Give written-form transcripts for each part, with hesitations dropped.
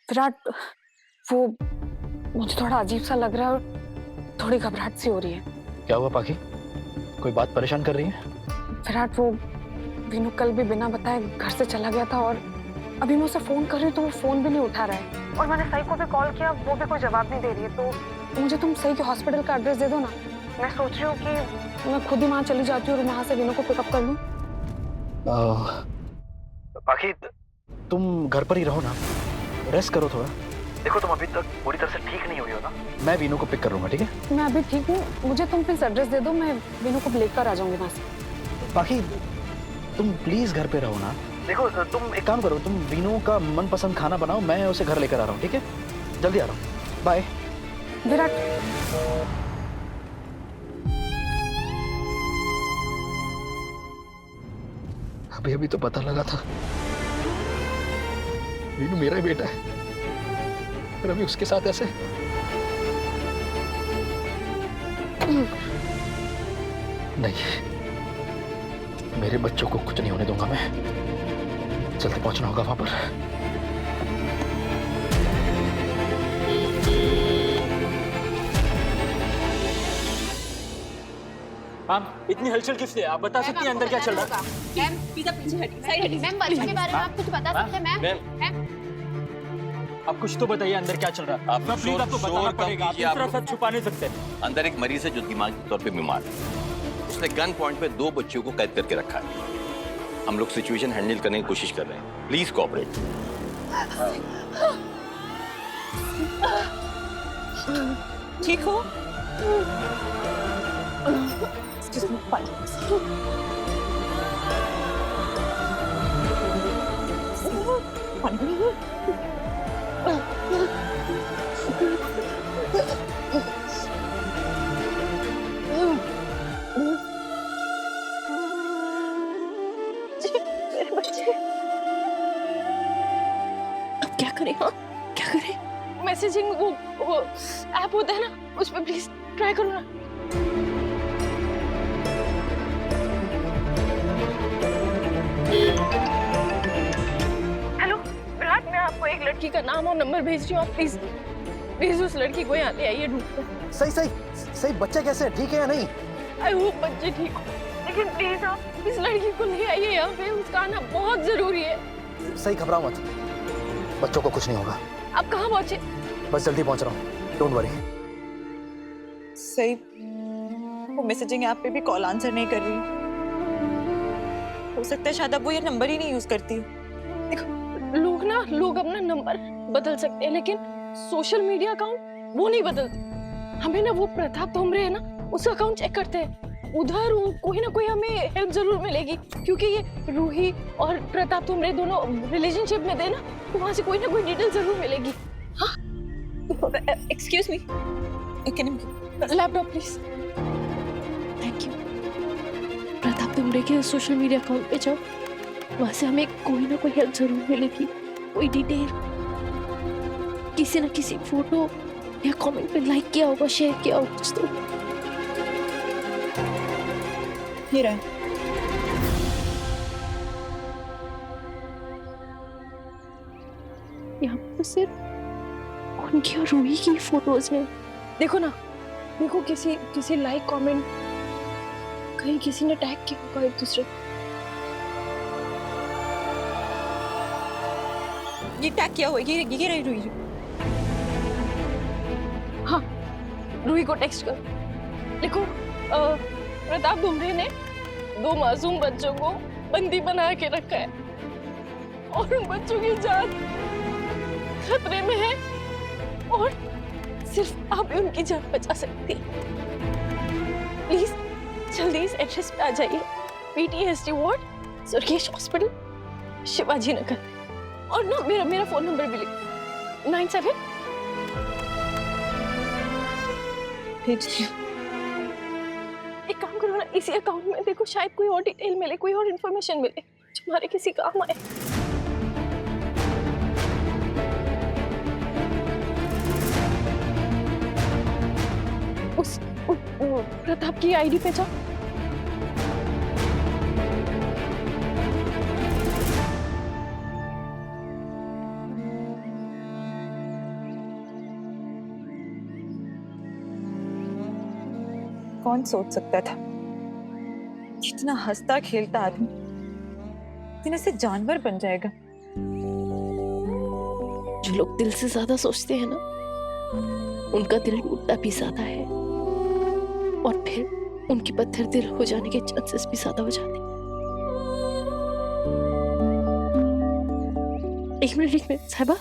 विराट, वो मुझे थोड़ा अजीब सा लग रहा है और थोड़ी घबराहट सी हो रही है। क्या हुआ पाखी? कोई बात परेशान कर रही है? विराट, वो वीनू कल भी बिना बताए घर से चला गया था और अभी मैं उसे फोन कर रही हूँ तो वो फोन भी नहीं उठा रहा है। और मैंने सई को भी कॉल किया, वो भी कोई जवाब नहीं दे रही है। तो मुझे तुम सई के हॉस्पिटल का एड्रेस दे दो ना। मैं सोच रही हूँ कि मैं खुद ही वहाँ चली जाती हूँ और वहाँ से वीनू को पिकअप कर लूँ। पाखी, तुम घर पर ही रहो ना, रेस्ट करो थोड़ा। देखो तुम अभी तक पूरी तरह से ठीक नहीं हुई हो ना। मैं वीनू को पिक कर लूंगा, ठीक है? मैं अभी ठीक हूँ, मुझे तुम प्लीज एड्रेस दे दो, मैं वीनू को लेकर आ जाऊंगी वहाँ से। पाखी, तुम प्लीज घर पे रहो ना। देखो तुम एक काम करो, तुम वीनू का मनपसंद खाना बनाओ, मैं उसे घर लेकर आ रहा हूँ, ठीक है? जल्दी आ रहा हूँ, बाय। विराट, अभी अभी तो पता लगा था वीनू मेरा ही बेटा है, पर अभी उसके साथ ऐसे। नहीं, मेरे बच्चों को कुछ नहीं होने दूंगा मैं। जल्दी पहुंचना होगा वहां पर। मैम, इतनी हलचल किस लिए? आप बता सकती हैं अंदर क्या चल रहा है? मैम, पीछे हटिए, साइड हटिए। मैम, बच्चों के बारे में आप कुछ बता सकते हैं? मैम, आप कुछ तो बताइए अंदर क्या चल रहा है। आप प्लीज आपको बताना पड़ेगा, आप इस तरह से छुपा नहीं सकते। अंदर एक मरीज है जो दिमागी तौर पे बीमार है। उसने गन पॉइंट पे 2 बच्चियों को कैद करके रखा है। हम लोग सिचुएशन हैंडल करने की कोशिश कर रहे हैं, प्लीज कोऑपरेट। ठीक हो? मेरे बच्चे, अब क्या करें? हाँ, क्या करें? मैसेजिंग वो ऐप होता है ना, उस पर प्लीज ट्राई करो ना। हेलो विराट, मैं आपको एक लड़की का नाम और नंबर भेज रही हूँ, आप प्लीज प्लीज उस लड़की को यहाँ ले आइए ढूंढकर। सही बच्चा कैसे है, ठीक है या नहीं? आई होप बच्चे ठीक हो, लेकिन प्लीज आप इस लड़की को ले आइए यहाँ पे, उसका आना बहुत जरूरी है। सही, घबराओ मत, बच्चों को कुछ नहीं होगा। आप कहाँ पहुँचे? बस जल्दी पहुंच रहा हूँ, डोंट वरी। सही, वो मैसेजिंग ऐप पे भी कॉल आंसर नहीं कर रही। हो सकता है शायद अब वो ये नंबर ही नहीं यूज करती। देखो लोग अपना नंबर बदल सकते हैं, लेकिन सोशल मीडिया अकाउंट वो नहीं बदलते। हमें ना वो प्रताप धुमरे है ना, उसका अकाउंट चेक करते हैं, उधर कोई ना कोई हमें हेल्प जरूर मिलेगी, क्योंकि ये रूही और प्रताप धुमरे दोनों रिलेशनशिप में थे ना, तो वहां से कोई ना कोई डिटेल जरूर मिलेगी। हाँ, excuse me, laptop please. Thank you. Pratap Dhumre के सोशल मीडिया अकाउंट पे जाओ, वहां से हमें कोई ना कोई हेल्प जरूर मिलेगी, कोई डिटेल, किसी ना किसी फोटो या कमेंट पे लाइक किया होगा, शेयर किया होगा कुछ तो। ये रहा। यहाँ पर सिर्फ उनकी और रूही की फोटोज हैं। देखो ना, देखो किसी लाइक कमेंट, कहीं किसी ने टैग किया होगा एक दूसरे। ये टैग किया हुआ है, ये रही रूही। हाँ, रूही को टेक्स्ट करो, लिखो प्रताप धुमरे ने 2 मासूम बच्चों को बंदी बना के रखा है और उन बच्चों की जान खतरे में है और सिर्फ आप ही उनकी जान बचा सकती हैं। प्लीज जल्दी इस एड्रेस पे आ जाइए, PTSD ward, सुर्गेश hospital, Shivaji Nagar. और ना मेरा फोन नंबर भी लिखो, 97। एक काम करो ना, इसी अकाउंट में देखो, शायद कोई और डिटेल मिले, कोई और इन्फॉर्मेशन मिले जो हमारे किसी काम आए। उस प्रताप की आईडी पे जाओ। कौन सोच सकता था कितना हंसता खेलता आदमी दिन से जानवर बन जाएगा। जो लोग दिल से ज्यादा सोचते हैं ना, उनका दिल टूटता भी ज्यादा है और फिर उनके पत्थर दिल हो जाने के चांसेस भी ज्यादा हो जाते हैं। एक मिनट साहिबा,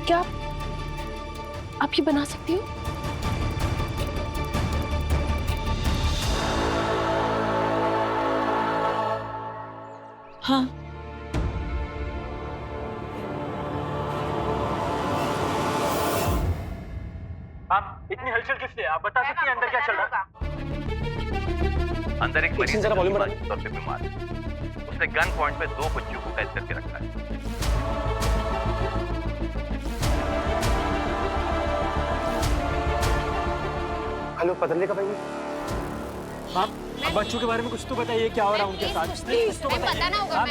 क्या आप ये बना सकती हो? हाँ, आप इतनी हलचल किससे? आप बता सकती हैं अंदर क्या चल रहा है? अंदर एक मरीज जरा वॉल्यूम दिमागी तौर पे बीमार है। उसने गन पॉइंट पे 2 बच्चों को कैद करके रखा है। हेलो, पतले का भाई। आप बच्चों के बारे में कुछ तो बताइए, क्या हो रहा है उनके साथ? प्लीज तो पता ना होगा।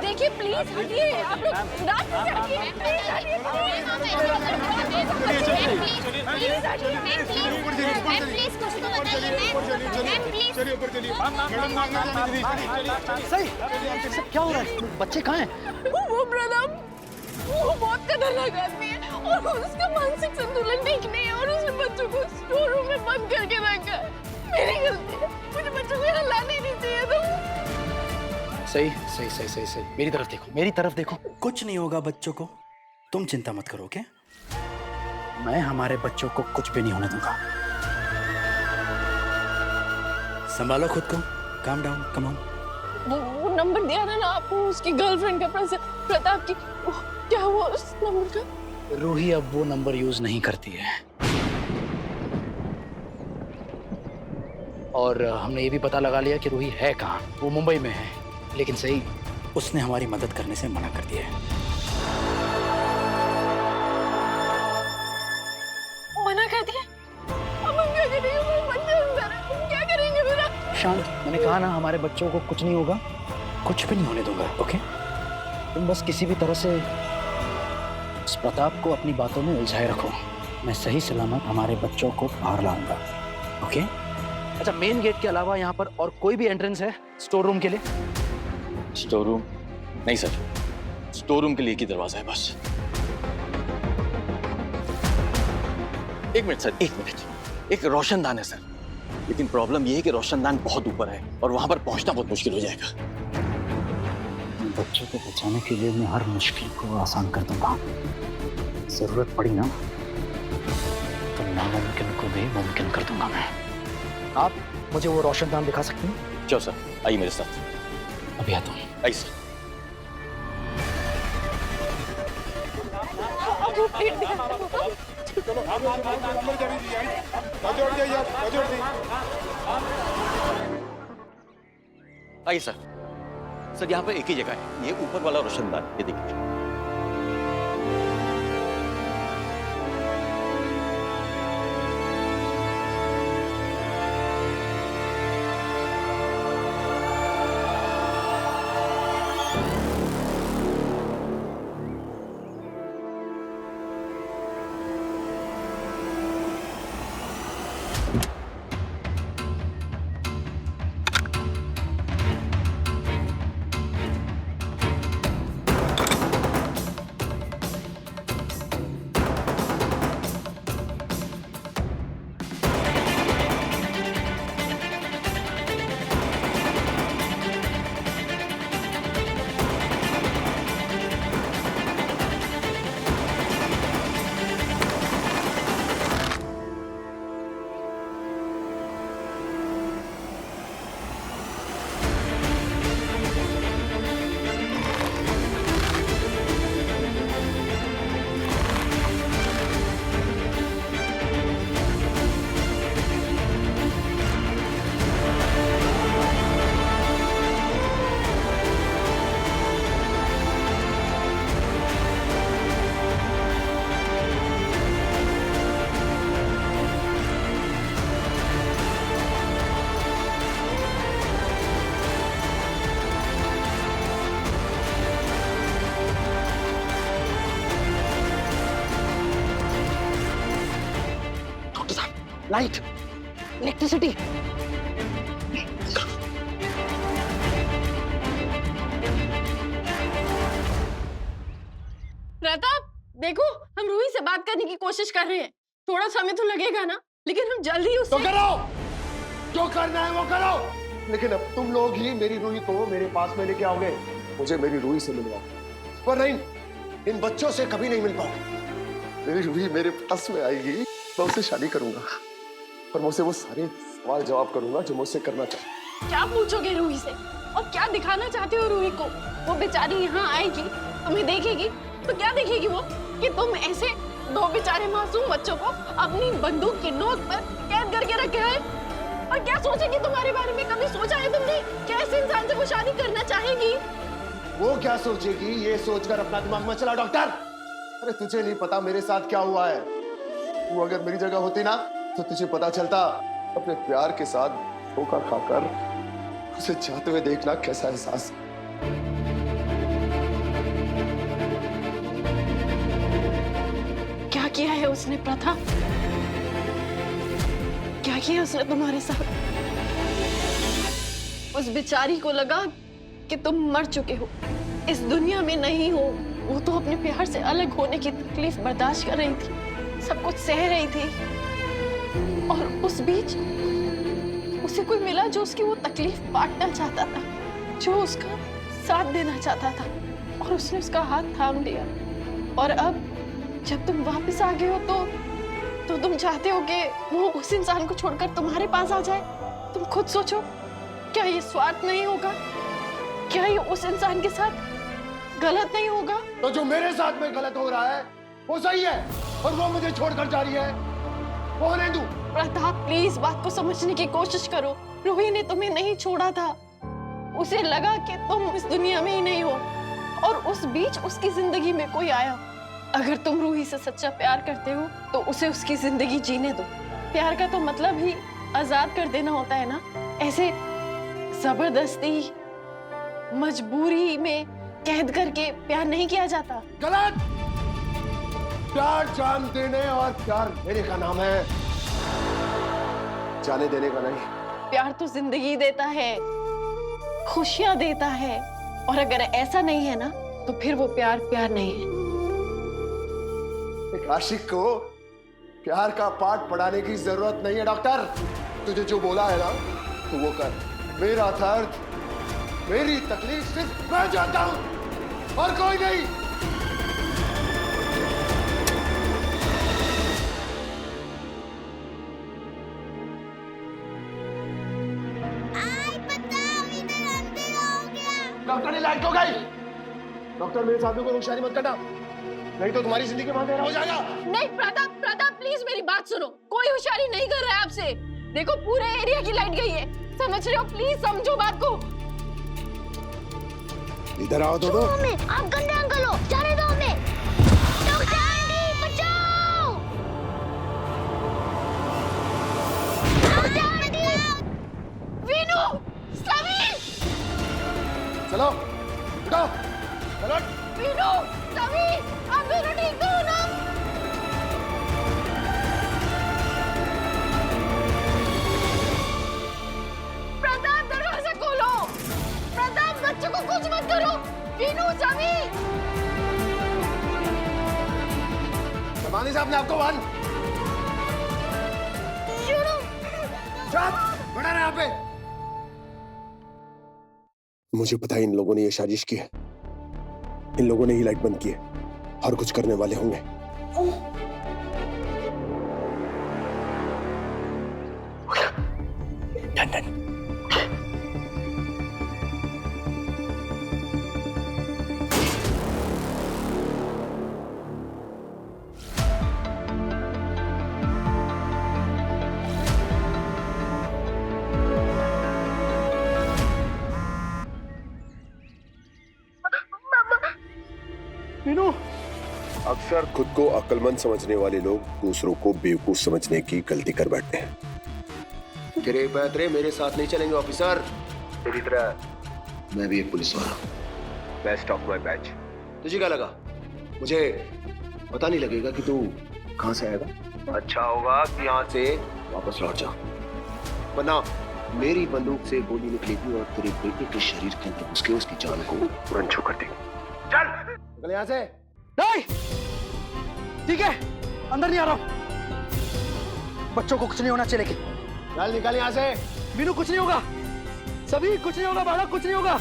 देखिए प्लीज हटिए, आप लोग रात में हटिए, प्लीज सही सब क्या हो रहा है? बच्चे कहाँ हैं? वो प्रताप, वो बहुत खतरनाक आदमी है और उसका मानसिक संतुलन ठीक नहीं है और उसने बच्चों को स्टोर रूम में बंद करके रखा है। मेरी गलती है, मुझे बच्चों को यहाँ लाने नहीं चाहिए था। सही सही सही सही सही, मेरी तरफ देखो, मेरी तरफ देखो। कुछ नहीं होगा बच्चों को, तुम चिंता मत करो। ओके, मैं हमारे बच्चों को कुछ भी नहीं होने दूंगा। संभालो खुद को, काम डाउन, कम ऑन। वो नंबर दिया था ना आपको उसकी गर्लफ्रेंड का, प्रताप की, क्या हुआ उस नंबर का? रूही अब वो नंबर यूज नहीं करती है और हमने ये भी पता लगा लिया कि रूही है कहाँ। वो मुंबई में है, लेकिन सही उसने हमारी मदद करने से मना कर दिया है। मना कर दिया? अब हम क्या करेंगे? वो बच्चे अंदर है, हम क्या करेंगे मेरा? शांत, मैंने कहा ना हमारे बच्चों को कुछ नहीं होगा, कुछ भी नहीं होने दूंगा। ओके, तुम बस किसी भी तरह से उस प्रताप को अपनी बातों में उलझाए रखो। मैं सही सलामत हमारे बच्चों को बाहर लाऊंगा। ओके? अच्छा, मेन गेट के अलावा यहाँ पर और कोई भी एंट्रेंस है स्टोर रूम के लिए? स्टोर रूम नहीं सर, स्टोर रूम के लिए एक ही दरवाजा है बस। एक मिनट सर, एक मिनट। एक रोशनदान है सर, लेकिन प्रॉब्लम ये है कि रोशनदान बहुत ऊपर है और वहां पर पहुंचना बहुत मुश्किल हो जाएगा। बच्चों को बचाने के लिए मैं हर मुश्किल को आसान कर दूंगा। जरूरत पड़ी ना तो नामुमकिन को भी मुमकिन कर दूंगा मैं। आप मुझे वो रोशनदान दिखा सकते हैं? चलो सर, आइए मेरे साथ। अभी आता हूँ। आइए सर। आइए सर। सर यहाँ पे एक ही जगह है, ये ऊपर वाला रोशनदान, ये देखिए। Light, electricity. प्रताप देखो, हम रूही से बात करने की कोशिश कर रहे हैं। थोड़ा समय तो लगेगा ना, लेकिन हम जल्दी उससे तो करो, जो करना है वो करो। लेकिन अब तुम लोग ही मेरी रूही को मेरे पास में लेके आओगे। मुझे मेरी रूही से मिलवाओ, पर नहीं, इन बच्चों से कभी नहीं मिल पाओ। मेरी रूही मेरे पास में आएगी, मैं उससे शादी करूंगा और मुझसे वो सारे सवाल जवाब करूंगा जो मुझसे करना चाहती। क्या पूछोगे रूही से और क्या दिखाना चाहते हो रूही को? वो बेचारी यहाँ आएगी, तुम्हें देखेगी तो क्या देखेगी वो कि तुम ऐसे दो बेचारे मासूम बच्चों को अपनी बंदूक की नोक पर कैद करके रखे है? और क्या सोचेगी तुम्हारे बारे में? कभी सोचा है तुमने कैसे इंसान से वो शादी करना चाहेगी? वो क्या सोचेगी ये सोचकर अपना दिमाग मत चला डॉक्टर। अरे तुझे नहीं पता मेरे साथ क्या हुआ है। तू अगर मेरी जगह होती ना तो तुझे पता चलता। अपने प्यार के साथ धोखा खाकर उसे जाते हुए देखना कैसा एहसास। क्या किया है उसने प्रथा? क्या किया उसने तुम्हारे साथ? उस बेचारी को लगा कि तुम मर चुके हो, इस दुनिया में नहीं हो। वो तो अपने प्यार से अलग होने की तकलीफ बर्दाश्त कर रही थी, सब कुछ सह रही थी, और उस बीच उसे कोई मिला जो उसकी वो तकलीफ बांटना चाहता था, जो उसका साथ देना चाहता था, और उसने उसका हाथ थाम लिया। और अब जब तुम वापस आ गए हो तो तुम चाहते हो कि वो उस इंसान को छोड़कर तुम्हारे पास आ जाए। तुम खुद सोचो, क्या ये स्वार्थ नहीं होगा? क्या ये उस इंसान के साथ गलत नहीं होगा? तो जो मेरे साथ में गलत हो रहा है वो सही है, और वो मुझे छोड़कर जा रही है, वो होने दूं। प्रताप प्लीज बात को समझने की कोशिश करो। रूही ने तुम्हें नहीं छोड़ा था, उसे लगा कि तुम इस दुनिया में ही नहीं हो, और उस बीच उसकी जिंदगी में कोई आया। अगर तुम रूही से सच्चा प्यार करते हो तो उसे उसकी जिंदगी जीने दो। प्यार का तो मतलब ही आजाद कर देना होता है ना, ऐसे जबरदस्ती मजबूरी में कैद करके प्यार नहीं किया जाता। गलत। प्यार जान देने और प्यार लेने का नाम है, जाने देने का नहीं। प्यार तो जिंदगी देता है, खुशियां देता है, और अगर ऐसा नहीं है ना तो फिर वो प्यार प्यार नहीं है। एक आशिक को प्यार का पाठ पढ़ाने की जरूरत नहीं है डॉक्टर। तुझे जो बोला है ना तो वो कर। मेरा दर्द, मेरी तकलीफ सिर्फ मैं जानता हूं और कोई नहीं। डॉक्टर ने लाइट हो गई। डॉक्टर मेरे साथ में कोई होशियारी मत करना, नहीं तो तुम्हारी जिंदगी में अंधेरा हो जाएगा। नहीं प्रताप, प्रताप प्लीज मेरी बात सुनो। कोई होशियारी नहीं कर रहा है आपसे। देखो पूरे एरिया की लाइट गई है, समझ रहे हो? प्लीज समझो बात को। इधर आओ दोनों। आप गंदे अंकल हो, जाने दो हमें। डॉक्टर आंटी बचाओ। Doctor aunty. वीनू, समीर। चलो उठो, चलो। वीनू, समीर, आप दोनों ठीक तो हो ना? प्रताप दरवाजा खोलो। प्रताप बच्चों को कुछ मत करो। वीनू, समीर। जमानी साहब ने आपको वन। बड़ा रहा यहाँ पे। मुझे पता है इन लोगों ने ये साजिश की है, इन लोगों ने ही लाइट बंद की है और कुछ करने वाले होंगे। Done done. अक्सर खुद को अक्लमंद समझने वाले लोग दूसरों को बेवकूफ समझने की गलती कर बैठते हैं। तेरे पैतरे मेरे साथ नहीं चलेंगे ऑफिसर। तेरी तरह मैं भी एक पुलिस वाला हूँ, बेस्ट ऑफ माय बैच। तुझे क्या लगा मुझे पता नहीं लगेगा कि तू कहाँ से आएगा? अच्छा होगा कि यहाँ से वापस लौट जाओ, वरना मेरी बंदूक से गोली निकलेगी और तेरे बेटे के शरीर के अंदर उसके उसकी जान को तुरंत छू कर देगी। चल निकल यहाँ से। नहीं, ठीक है, अंदर नहीं आ रहा हूं। बच्चों को कुछ नहीं होना चाहिए, लेकिन चल निकल यहाँ से। मीनू कुछ नहीं होगा, सभी कुछ नहीं होगा, बालक कुछ नहीं होगा।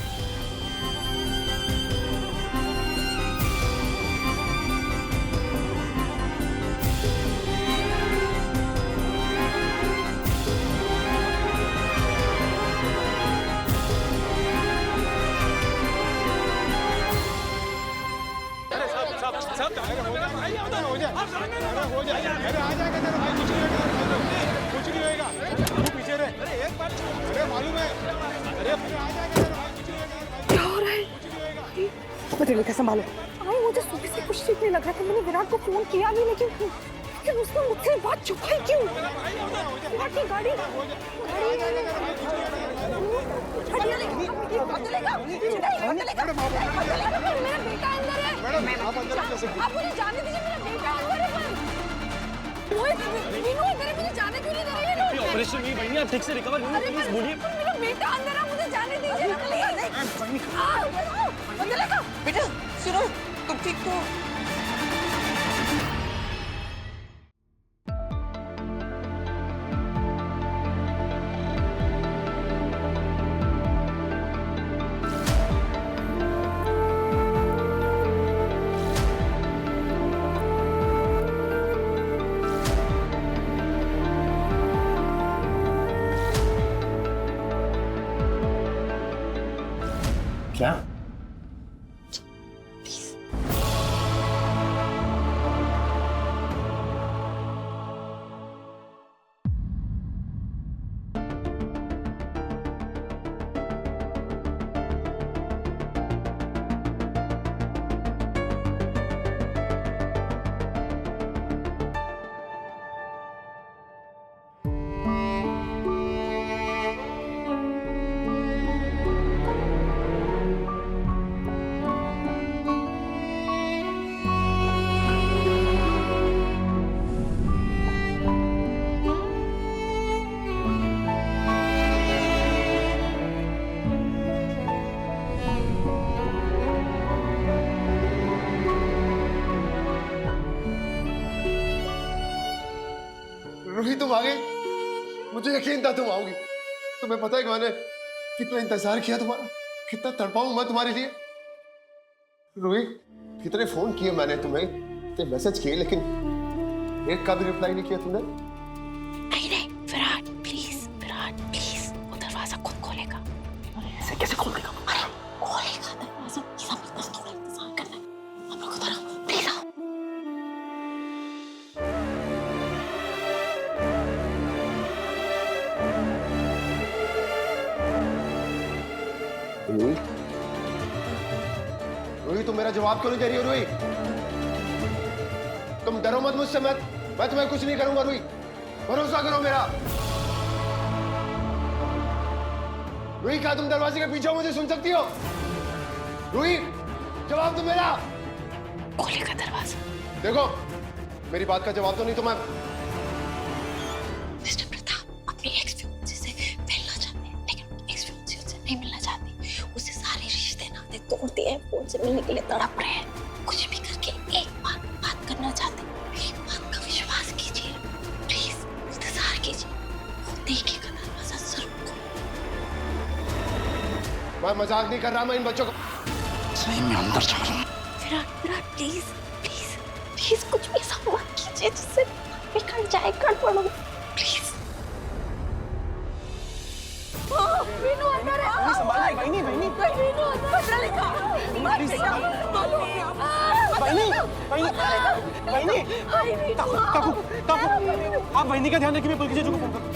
क्या हो रहा है? बदलिका संभालो। आई मुझे सुबह से कुछ ठीक नहीं लग रहा था। मैंने विराट को फोन किया भी, लेकिन उसने मुझसे बात छुपाई क्यों? विराट की गाड़ी मेरा बेटा अंदर है। आप मुझे जाने दीजिए, मेरा बेटा अंदर है। मीनू इधर है, मुझे जाने क्यों नहीं दे रही है? ऑपरेशन नहीं बहनी, आप ठीक से रिकवर नहीं, प्लीज बोलिए। मेरा बेटा अंदर है, मुझे जाने दीजिए। बेटा सुनो, तुम ठीक तो हो? क्या? रूही तुम आ गई, मुझे यकीन था तुम आओगी। तुम्हें पता है कि मैंने कितना इंतजार किया तुम्हारा, कितना तड़पा हूं मैं तुम्हारे लिए। रूही, कितने फोन किए मैंने तुम्हें, कितने मैसेज किए, लेकिन एक का भी रिप्लाई नहीं किया तुमने। नहीं विराट प्लीज, वो दरवाजा खुद खोलेगा। ऐसे कैसे खोल देगा? खोलेगा दरवाजा, बस थोड़ा इंतजार करना है। हम लोग उधर आओ, प्लीज आओ। रूही, रूही तुम मेरा जवाब क्यों नहीं दे रही हो? रूही तुम डरो मत मुझसे, मैं तुम्हें कुछ नहीं करूंगा। रूही भरोसा करो मेरा। रूही क्या तुम दरवाजे के पीछे हो, मुझे सुन सकती हो? रूही जवाब दो मेरा। खोलेगा दरवाजा। देखो मेरी बात का जवाब तो नहीं तो मैं मिस्टर प्रताप अपनी एक्स फियांसी से मिलना चाहते हैं, लेकिन एक्स फियांसी उससे नहीं मिलना चाहती। उससे सारे रिश्ते नाते तोड़ती है, फोन से मिलने के लिए तड़प रहे हैं। कुछ भी करके एक बार बात करना चाहते हैं। एक बात का विश्वास कीजिए, प्लीज इंतजार कीजिए, वो देखेगा दरवाजा जरूर। मैं मजाक नहीं कर रहा, मैं इन बच्चों को सही में अंदर जा रहा हूँ। विराट प्लीज कुछ भी ऐसा मत कीजिए जिससे बिखर जाए गड़बड़। प्लीज मीनू अंदर है। संभालिए बहनी, मीनू अंदर है। लिखा बहनी, काकू, आप बहनी का ध्यान रखिए, मैं पुलिस स्टेशन को फोन करूं।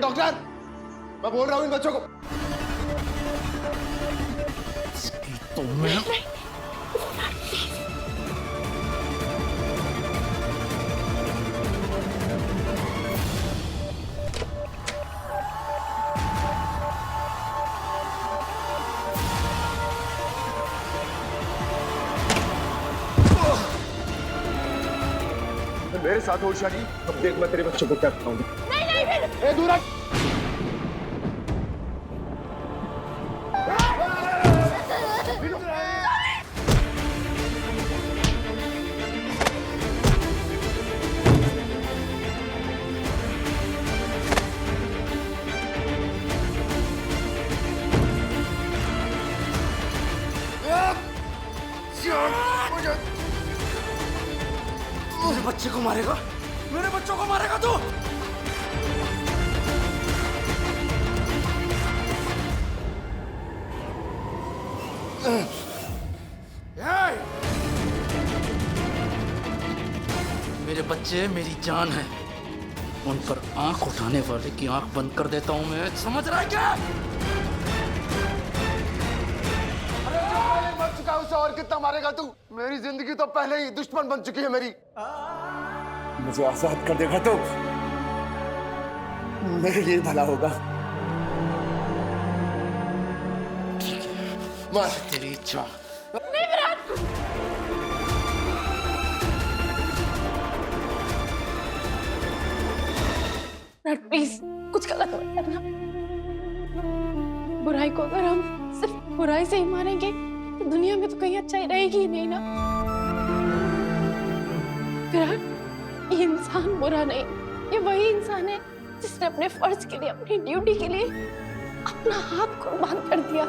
डॉक्टर, मैं बोल रहा हूँ इन बच्चों को। तो मैं मेरे साथ हो शादी, अब देख मैं तेरे बच्चों को क्या खिलाऊंगी। नहीं दूर हट। मेरे बच्चे को मारेगा, मेरे बच्चों को मारेगा तू। मेरे बच्चे मेरी जान है, उन पर आंख उठाने वाले की आंख बंद कर देता हूं मैं, समझ रहा है क्या? मर चुका उसे और कितना मारेगा तू? मेरी जिंदगी तो पहले ही दुश्मन बन चुकी है मेरी। मुझे आजाद कर देगा तो मेरे लिए भला होगा। मार। तेरी इच्छा। प्लीज कुछ गलत मत करना। बुराई को अगर हम सिर्फ बुराई से ही मारेंगे तो दुनिया में तो कहीं अच्छाई रहेगी ही नहीं ना। विराट, ये इंसान बुरा नहीं, ये वही इंसान है जिसने अपने फर्ज के लिए, अपनी ड्यूटी के लिए अपना हाथ कुर्बान कर दिया।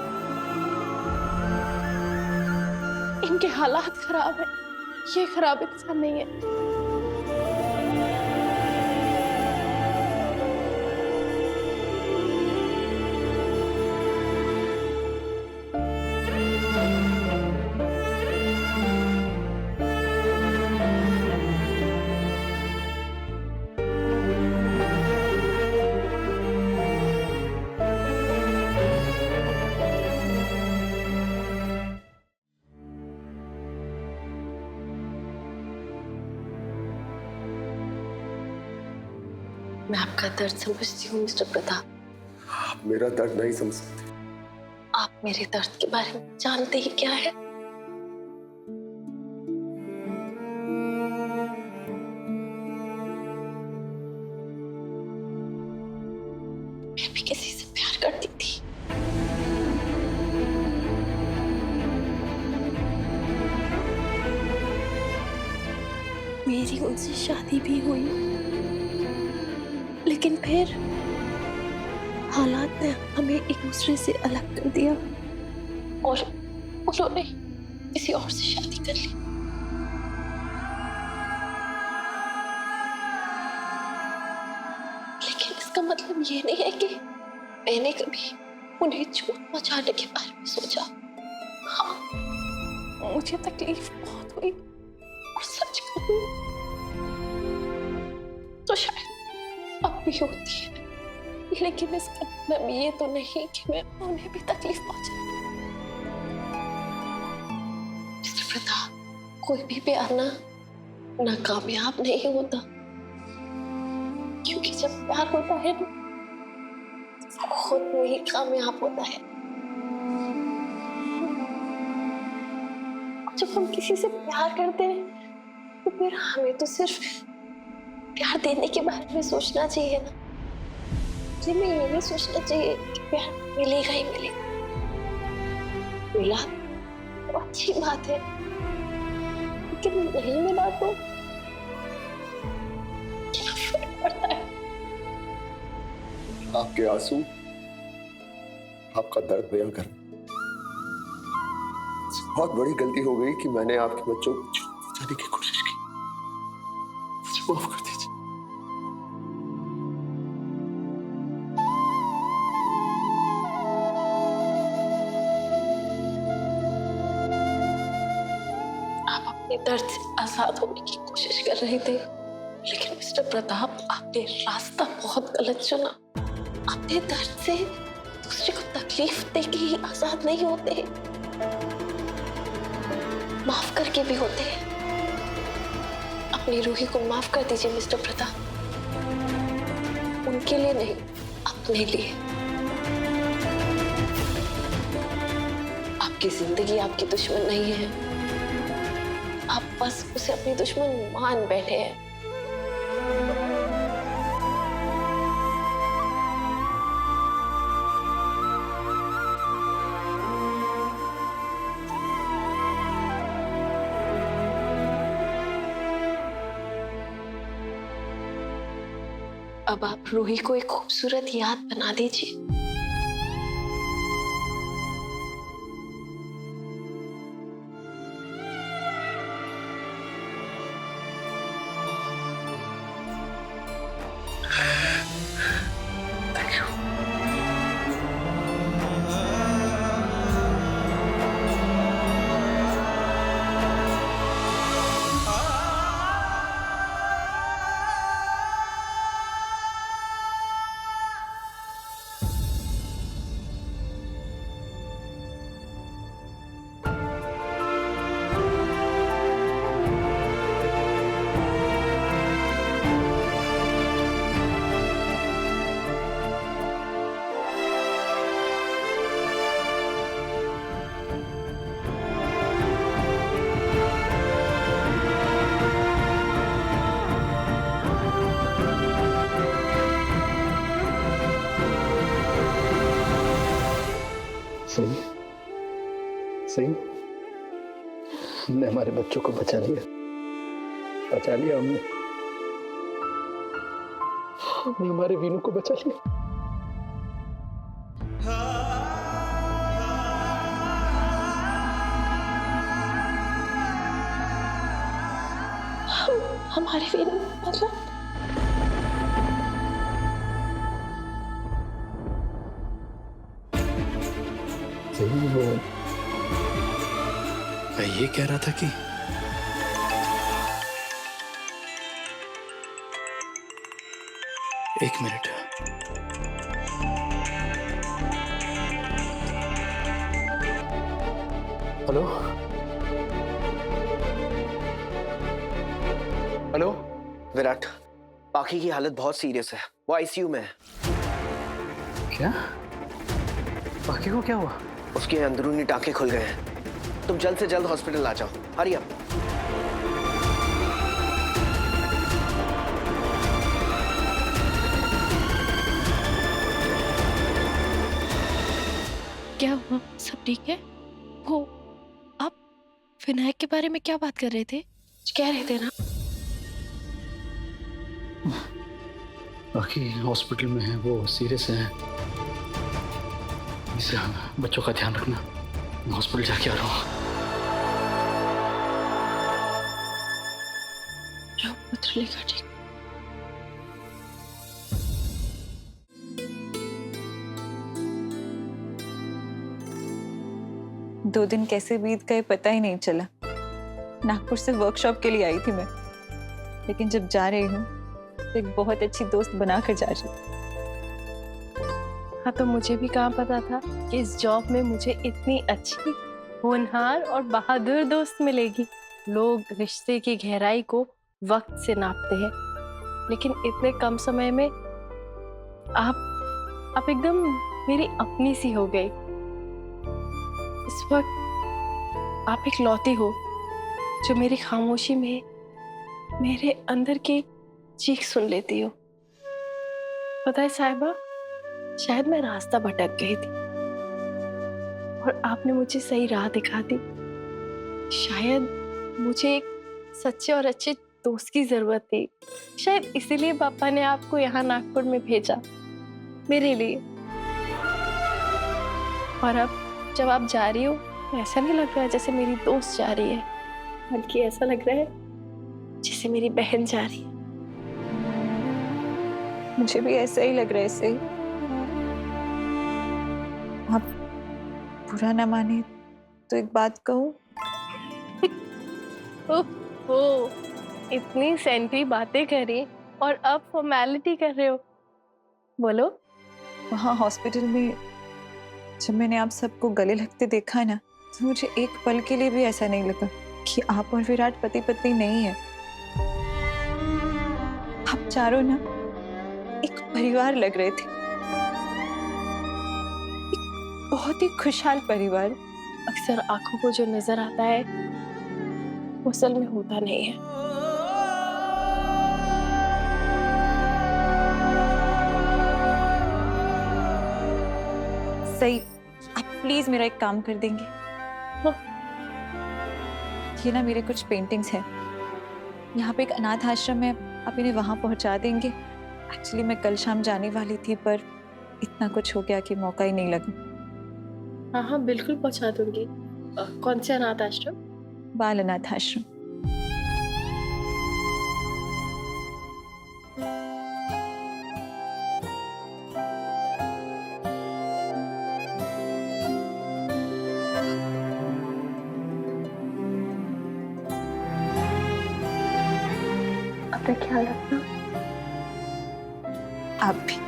इनके हालात खराब है, ये खराब इंसान नहीं है। मैं आपका दर्द समझती हूँ मिस्टर प्रताप। आप मेरा दर्द नहीं समझ सकते। आप मेरे दर्द के बारे में जानते ही क्या है। मैं भी किसी से प्यार करती थी, मेरी उनसे शादी भी हुई, लेकिन फिर हालात ने हमें एक दूसरे से अलग कर दिया और उन्होंने किसी और से शादी कर ली। लेकिन इसका मतलब ये नहीं है कि मैंने कभी उन्हें चोट पहुंचाने के बारे में सोचा। हाँ, मुझे तकलीफ बहुत हुई और सच कहूं तो शायद अब भी होती है, लेकिन इसका मतलब ये तो नहीं कि मैं उन्हें भी तकलीफ पहुंचा। मिस्टर प्रताप, कोई भी प्यार ना कामयाब नहीं होता, क्योंकि जब प्यार होता है ना तो खुद में ही कामयाब होता है। जब हम किसी से प्यार करते हैं तो फिर हमें तो सिर्फ प्यार देने के बारे में सोचना चाहिए ना। हमें ये नहीं सोचना चाहिए कि प्यार मिलेगा ही मिलेगा। मिला तो अच्छी बात है, लेकिन नहीं मिला तो क्या फर्क पड़ता है। आपके आंसू, आपका दर्द बयां कर। बहुत बड़ी गलती हो गई कि मैंने आपके बच्चों को बचाने की कोशिश की। मुझे माफ कर दीजिए। आप अपने दर्द से आजाद होने की कोशिश कर रहे थे, लेकिन मिस्टर प्रताप, आपने रास्ता बहुत गलत चुना। अपने दर्द से दूसरे को तकलीफ देके ही आजाद नहीं होते, माफ करके भी होते हैं। अपनी रूही को माफ कर दीजिए मिस्टर प्रताप, उनके लिए नहीं, अपने लिए। आपकी जिंदगी आपकी दुश्मन नहीं है, आप बस उसे अपनी दुश्मन मान बैठे हैं। अब आप रूही को एक खूबसूरत याद बना दीजिए। सही सही, हमने हमारे बच्चों को बचा लिया हमने हमारे वीनू को बचा लिया। हमारे वीनू मतलब सही, वो मैं ये कह रहा था कि एक मिनट, हेलो हेलो विराट, पाखी की हालत बहुत सीरियस है, वो आईसीयू में है। क्या? बाकी को क्या हुआ? उसके अंदरूनी टांके खुल गए हैं। तुम जल्द से जल्द हॉस्पिटल आ जाओ, हरी अप। क्या हुआ? सब ठीक है? वो आप विनायक के बारे में क्या बात कर रहे थे? कुछ कह रहे थे ना? बाकी हॉस्पिटल में है, वो सीरियस है। इसे बच्चों का ध्यान रखना, मैं हॉस्पिटल जाके आ रहा हूँ। पुत्र लेकर ठीक। दो दिन कैसे बीत गए पता ही नहीं चला। नागपुर से वर्कशॉप के लिए आई थी मैं, लेकिन जब जा रही हूँ तो एक बहुत अच्छी दोस्त बनाकर जा रही हूँ। हाँ, तो मुझे भी कहाँ पता था कि इस जॉब में मुझे इतनी अच्छी, होनहार और बहादुर दोस्त मिलेगी। लोग रिश्ते की गहराई को वक्त से नापते हैं, लेकिन इतने कम समय में आप एकदम मेरी अपनी सी हो गई। इस वक्त आप एक लौती हो जो मेरी खामोशी में मेरे अंदर की चीख सुन लेती हो। पता है साहिबा, शायद मैं रास्ता भटक गई थी और आपने मुझे सही राह दिखा दी। शायद मुझे एक सच्चे और अच्छे दोस्त की जरूरत थी। शायद इसीलिए पापा ने आपको यहाँ नागपुर में भेजा मेरे लिए। और अब जब आप जा रही हो तो ऐसा नहीं लग रहा है जैसे मेरी दोस्त जा रही है, बल्कि ऐसा लग रहा है जैसे मेरी बहन जा रही है। मुझे भी ऐसा ही लग रहा है। सही, आप बुरा ना माने तो एक बात कहूं। ओह, इतनी सेंटी बातें करी और अब फॉर्मेलिटी कर रहे हो। बोलो। वहाँ हॉस्पिटल में जब मैंने आप सबको गले लगते देखा ना, तो मुझे एक पल के लिए भी ऐसा नहीं लगा कि आप और विराट पति पत्नी नहीं है। आप चारों ना एक परिवार लग रहे थे, एक बहुत ही खुशहाल परिवार। अक्सर आंखों को जो नजर आता है वो असल में होता नहीं है। सही, आप प्लीज मेरा एक काम कर देंगे? ये ना मेरे कुछ पेंटिंग्स हैं, यहाँ पे एक अनाथ आश्रम है, आप इन्हें वहां पहुंचा देंगे। एक्चुअली मैं कल शाम जाने वाली थी, पर इतना कुछ हो गया कि मौका ही नहीं लगा। हाँ हाँ बिल्कुल पहुंचा दूंगी। कौन से अनाथ आश्रम? बाल अनाथ आश्रम। अपना ख्याल रखना। आप भी।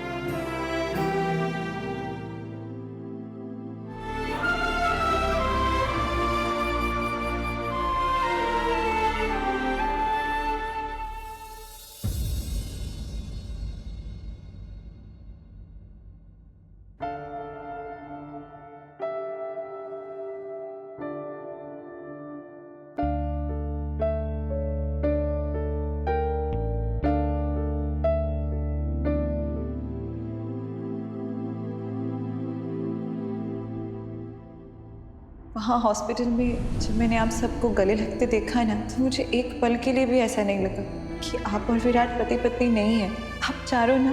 वहाँ हॉस्पिटल में जब मैंने आप सबको गले लगते देखा ना, तो मुझे एक पल के लिए भी ऐसा नहीं लगा कि आप और विराट पति पत्नी नहीं है। आप चारों ना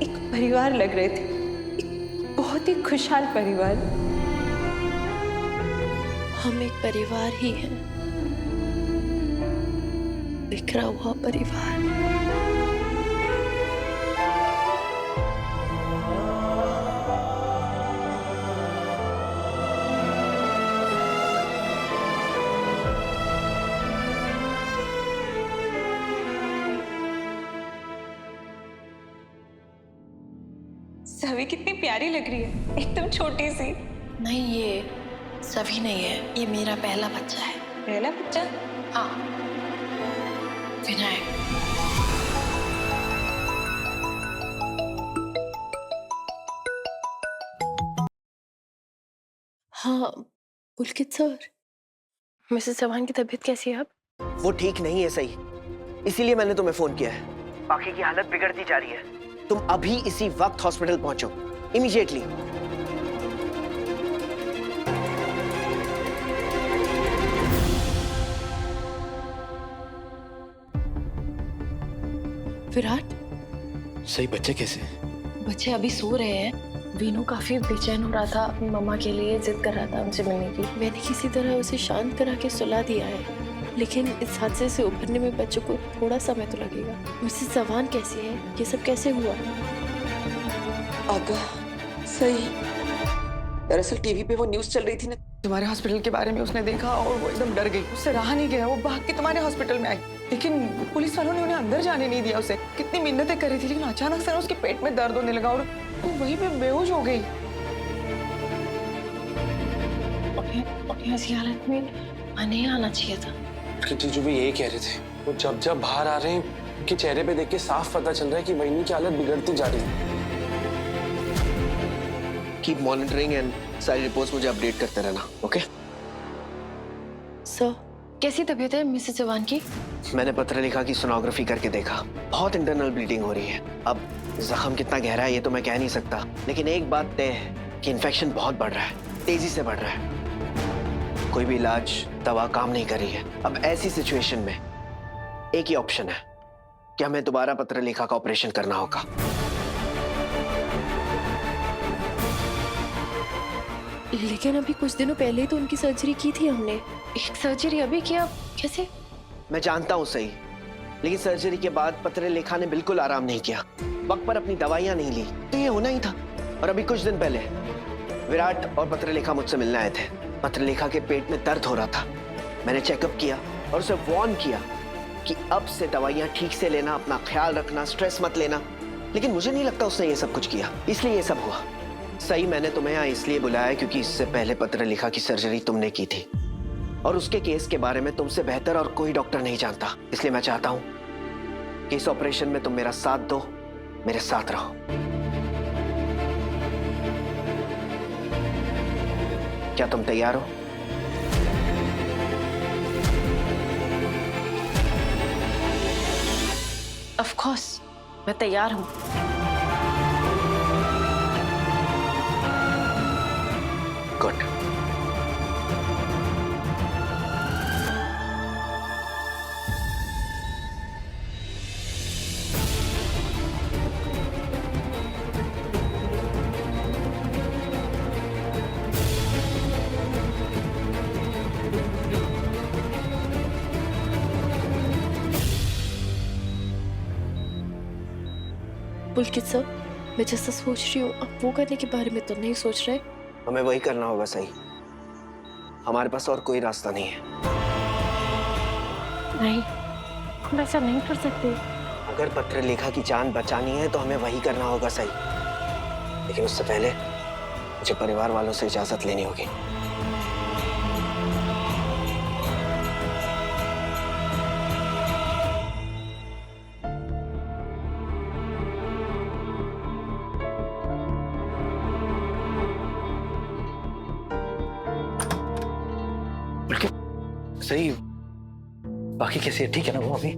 एक परिवार लग रहे थे, एक बहुत ही खुशहाल परिवार। हम एक परिवार ही हैं, बिखरा हुआ परिवार। सभी कितनी प्यारी लग रही है, एकदम छोटी सी। नहीं, ये सभी नहीं है, ये मेरा पहला बच्चा है। पहला बच्चा? हाँ, विनायक। हाँ पुलकित सर, मिसेस चौहान की तबीयत कैसी है अब? वो ठीक नहीं है सही, इसीलिए मैंने तुम्हें फोन किया है। बाकी की हालत बिगड़ती जा रही है। तुम अभी इसी वक्त हॉस्पिटल पहुंचो, इमीडिएटली। विराट, सही बच्चे कैसे हैं? बच्चे अभी सो रहे हैं। वीनू काफी बेचैन हो रहा था, अपनी मम्मा के लिए जिद कर रहा था हमसे मिलने की। मैंने किसी तरह उसे शांत करा के सुला दिया है, लेकिन इस हादसे से उभरने में बच्चों को थोड़ा समय तो लगेगा। मिसेस चौहान कैसी है? ये सब कैसे हुआ? आगा, सही। दरअसल टीवी पे वो न्यूज़ चल रही थी ना, तुम्हारे हॉस्पिटल के बारे में। उसने देखा और वो एकदम डर गई, उससे रहा नहीं गया। वो भाग के तुम्हारे हॉस्पिटल में आई, लेकिन पुलिस वालों ने उन्हें अंदर जाने नहीं दिया। उसे कितनी मिन्नतें करी थी, लेकिन अचानक से उसके पेट में दर्द होने लगा और वो वहीं पे बेहोश हो गई। ऐसी हालत में नहीं आना चाहिए था। जीजू भी यही कह रहे थे। वो जब जब बाहर आ रहे हैं, उनके चेहरे पे देख के साफ पता चल रहा है कि वहीनी की हालत बिगड़ती जा रही है। कीप मॉनिटरिंग एंड सारी रिपोर्ट्स मुझे अपडेट करते रहना, ओके? सर, कैसी तबीयत है मिसेस चौहान की? मैंने पत्र लिखा कि सोनोग्राफी करके देखा, बहुत इंटरनल ब्लीडिंग हो रही है। अब जख्म कितना गहरा है ये तो मैं कह नहीं सकता, लेकिन एक बात तय है कि इन्फेक्शन बहुत बढ़ रहा है, तेजी से बढ़ रहा है। कोई भी इलाज दवा काम नहीं कर रही है। अब ऐसी सिचुएशन में एक ही ऑप्शन है कि हमें दोबारा पत्र लेखा का ऑपरेशन करना होगा। लेकिन अभी कुछ दिनों पहले ही तो उनकी सर्जरी की थी हमने। एक सर्जरी अभी किया, कैसे? मैं जानता हूं सही, लेकिन सर्जरी के बाद पत्र लेखा ने बिल्कुल आराम नहीं किया, वक्त पर अपनी दवाइयां नहीं ली, तो ये होना ही था। और अभी कुछ दिन पहले विराट और पत्र लेखा मुझसे मिलने आए थे। पत्र लेखा के पेट में दर्द हो रहा था। मैंने चेकअप किया और उसे वार्न किया कि अब से दवाइयां ठीक से लेना, अपना ख्याल रखना, स्ट्रेस मत लेना। लेकिन मुझे नहीं लगता उसने ये सब कुछ किया, इसलिए ये सब हुआ। सही, मैंने तुम्हें यहाँ इसलिए बुलाया क्योंकि इससे पहले पत्र लेखा की सर्जरी तुमने की थी और उसके केस के बारे में तुमसे बेहतर और कोई डॉक्टर नहीं जानता। इसलिए मैं चाहता हूं कि इस ऑपरेशन में तुम मेरा साथ दो, मेरे साथ रहो। क्या तुम तैयार हो? ऑफ कोर्स, मैं तैयार हूँ। गुड। पुलकित सर, मैं जैसा सोच रही हूँ आप वो करने के बारे में तो नहीं सोच रहे? हमें वही करना होगा सही। हमारे पास और कोई रास्ता नहीं है। नहीं, हम ऐसा नहीं कर सकते। अगर पत्रलेखा की जान बचानी है तो हमें वही करना होगा सही, लेकिन उससे पहले मुझे परिवार वालों से इजाजत लेनी होगी। सही, बाकी कैसे है? ठीक है ना वो अभी?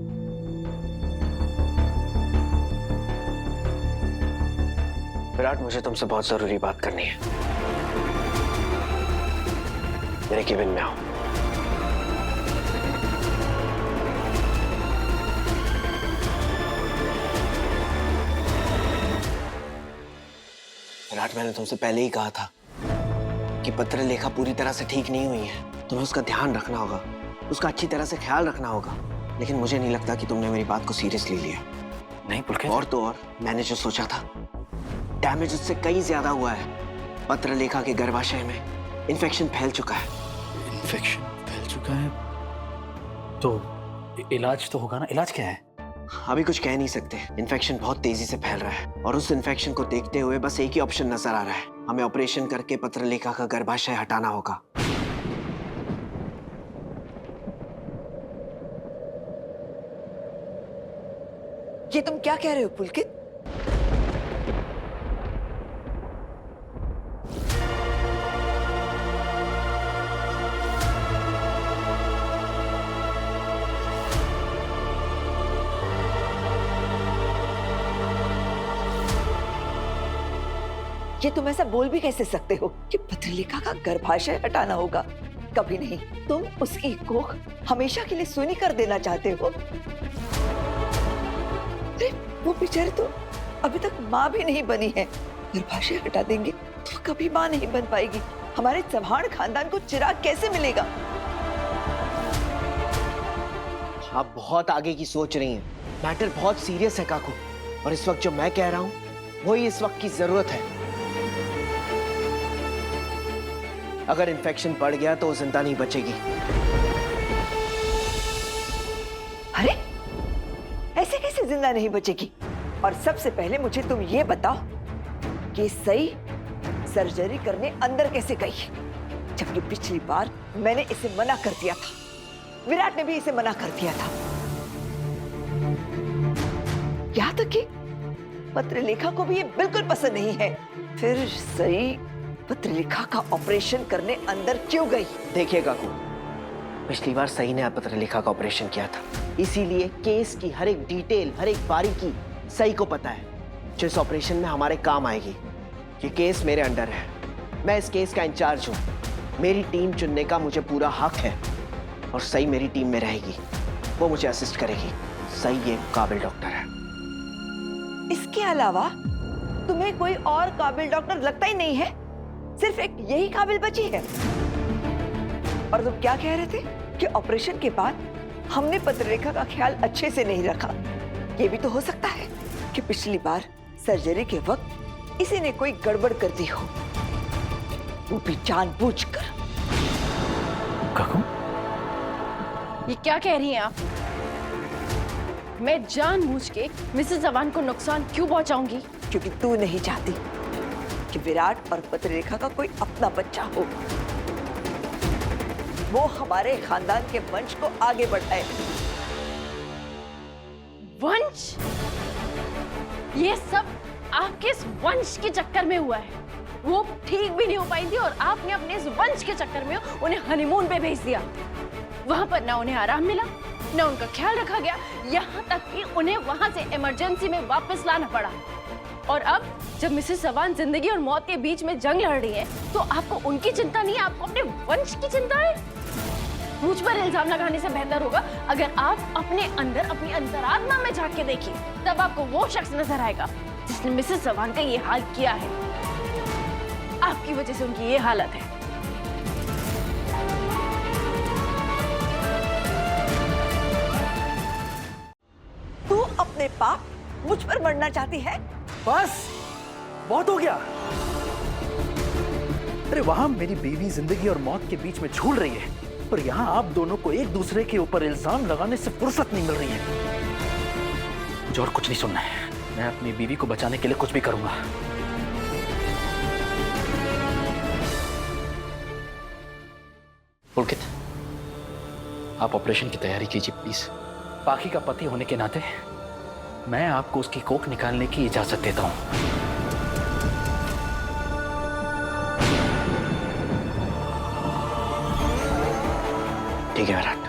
विराट, मुझे तुमसे बहुत जरूरी बात करनी है। मेरे केबिन में आओ। विराट, मैंने तुमसे पहले ही कहा था कि पत्रलेखा पूरी तरह से ठीक नहीं हुई है। तुम्हें उसका ध्यान रखना होगा, उसका अच्छी तरह से ख्याल रखना होगा। लेकिन मुझे नहीं लगता कि तुमने मेरी बात को सीरियसली लिया। नहीं पुलकित। और तो और, मैंने जो सोचा था, डैमेज उससे कई ज्यादा हुआ है। पत्रलेखा के गर्भाशय में इन्फेक्शन फैल चुका है। इन्फेक्शन फैल चुका है तो इलाज तो होगा ना? इलाज क्या है? अभी कुछ कह नहीं सकते। इन्फेक्शन बहुत तेजी से फैल रहा है और उस इन्फेक्शन को देखते हुए बस एक ही ऑप्शन नजर आ रहा है। हमें ऑपरेशन करके पत्रलेखा का गर्भाशय हटाना होगा। ये तुम क्या कह रहे हो पुलकित? ये तुम ऐसा बोल भी कैसे सकते हो कि पत्रलेखा का गर्भाशय हटाना होगा? कभी नहीं। तुम उसकी कोख हमेशा के लिए सूनी कर देना चाहते हो। अरे वो बेचारी तो अभी तक माँ भी नहीं बनी है। गर्भाशय हटा देंगे तो कभी माँ नहीं बन पाएगी। हमारे चौहान खानदान को चिराग कैसे मिलेगा? आप बहुत आगे की सोच रही हैं। मैटर बहुत सीरियस है काकू, और इस वक्त जो मैं कह रहा हूँ वही इस वक्त की जरूरत है। अगर इन्फेक्शन बढ़ गया तो वो जिंदा नहीं बचेगी। अरे ऐसे कैसे जिंदा नहीं बचेगी? और सबसे पहले मुझे तुम ये बताओ कि सही सर्जरी करने अंदर कैसे गई, जबकि पिछली बार मैंने इसे मना कर दिया था। विराट ने भी इसे मना कर दिया था। यहाँ तक कि पत्रलेखा को भी ये बिल्कुल पसंद नहीं है। फिर सही पत्रलेखा का ऑपरेशन करने अंदर क्यों गई? देखिए काकू, पिछली बार सही ने पत्रलेखा का ऑपरेशन किया था, इसीलिए केस की हर एक डिटेल, हर एक बारीकी सही को पता है, जो इस ऑपरेशन में हमारे काम आएगी। ये केस मेरे अंडर है, मैं इस केस का इंचार्ज हूँ। मेरी टीम चुनने का मुझे पूरा हक है और सही मेरी टीम में रहेगी, वो मुझे असिस्ट करेगी। सही एक काबिल डॉक्टर है। इसके अलावा तुम्हें कोई और काबिल डॉक्टर लगता ही नहीं है? सिर्फ एक यही काबिल बची है। और तुम क्या कह रहे थे कि ऑपरेशन के बाद हमने पत्रलेखा का ख्याल अच्छे से नहीं रखा। ये भी तो हो सकता है कि पिछली बार सर्जरी के वक्त इसी ने कोई गड़बड़ कर दी हो, वो भी जानबूझकर। काकू, ये क्या कह रही हैं आप? मैं जानबूझ के मिसेस जवान को नुकसान क्यों पहुंचाऊंगी? क्योंकि तू नहीं चाहती कि विराट और पत्रलेखा का कोई अपना बच्चा हो, वो हमारे खानदान के वंश को आगे बढ़ाए। वंश? ये सब आपके इस वंश के चक्कर में हुआ है। वो ठीक भी नहीं हो पाई थी और आपने अपने इस वंश के चक्कर में उन्हें हनीमून पे भेज दिया। वहां पर ना उन्हें आराम मिला, ना उनका ख्याल रखा गया, यहाँ तक कि उन्हें वहां से इमरजेंसी में वापस लाना पड़ा। और अब जब मिसेस जवान जिंदगी और मौत के बीच में जंग लड़ रही है, तो आपको उनकी चिंता नहीं है, आपको अपने वंश की चिंता है। मुझ पर इल्जाम लगाने से बेहतर होगा अगर आप अपने अंदर, अपनी अंतरात्मा में झांक के देखिए, तब आपको वो शख्स नजर आएगा जिसने मिसेस जवान का ये हाल किया है। आपकी वजह से उनकी ये हालत है। तू अपने पाप मुझ पर मरना चाहती है? बस बहुत हो गया। अरे वहां मेरी बीवी जिंदगी और मौत के बीच में झूल रही है और यहाँ आप दोनों को एक दूसरे के ऊपर इल्जाम लगाने से फुर्सत नहीं मिल रही है। मुझे और कुछ नहीं सुनना है। मैं अपनी बीवी को बचाने के लिए कुछ भी करूंगा। पुलकित, आप ऑपरेशन की तैयारी कीजिए प्लीज। पाखी का पति होने के नाते मैं आपको उसकी कोख निकालने की इजाजत देता हूं। ठीक है विराट।